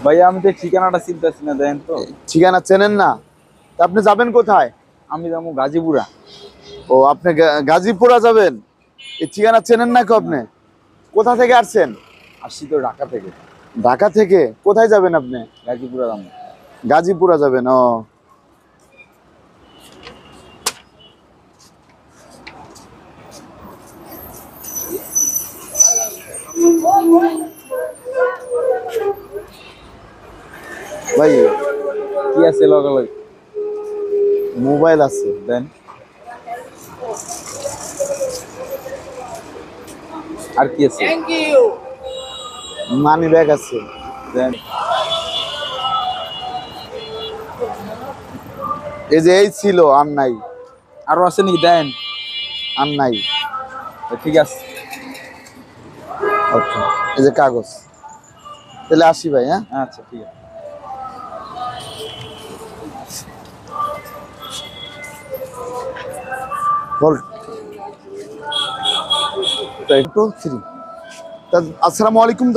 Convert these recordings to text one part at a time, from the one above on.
ভাইয়া আমি তো ঠিকানাটা চিনতেছি না, দেন তো। ঠিকানা চেনেন না? তা আপনি যাবেন কোথায়? আমি যাবো গাজীপুরা। ও, আপনি গাজীপুরা যাবেন? এই ঠিকানা চেনেন না কি না, আপনি? কোথা থেকে আসছেন? আসছি তো ঢাকা থেকে। ঢাকা থেকে? কোথায় যাবেন আপনি? গাজীপুরা যাবো। গাজীপুরা যাবেন? ও, ভাই কি আছে লগে লগে? মোবাইল আছে। দেন। আর কি আছে? মানি ব্যাগ আছে। দেন। এই যে এই ছিল, আর নাই। আরো আছে নাকি? দেন। আর নাই। ঠিক আছে। ওকে, এই যে কাগজ। তাহলে আসি ভাই, হ্যাঁ? আচ্ছা ঠিক আছে। বল। 2 3। আসসালামু আলাইকুম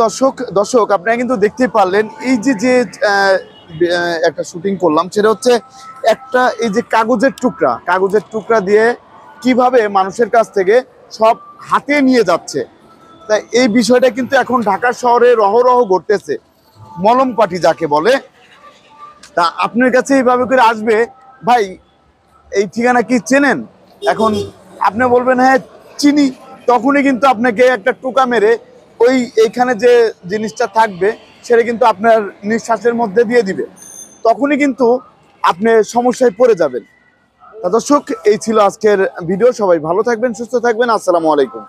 দর্শক আপনারা কিন্তু দেখতে পারলেন এই যে যে একটা শুটিং করলাম, সেটা হচ্ছে একটা এই যে কাগজের টুকরা দিয়ে কিভাবে মানুষের কাছ থেকে সব হাতে নিয়ে যাচ্ছে। তাই এই বিষয়টা কিন্তু এখন ঢাকা শহরে রহরহ ঘটতেছে, মলম পার্টি যাকে বলে। তা আপনার কাছে এইভাবে করে আসবে, ভাই এই ঠিকানা কি চেনেন? এখন আপনি বলবেন হ্যাঁ চিনি, তখনই কিন্তু আপনাকে একটা টোকা মেরে ওই এইখানে যে জিনিসটা থাকবে সেটা কিন্তু আপনার নিঃশ্বাসের মধ্যে দিয়ে দিবে, তখনই কিন্তু আপনি সমস্যায় পড়ে যাবেন। তা দর্শক, এই ছিল আজকের ভিডিও। সবাই ভালো থাকবেন, সুস্থ থাকবেন। আসসালামু আলাইকুম।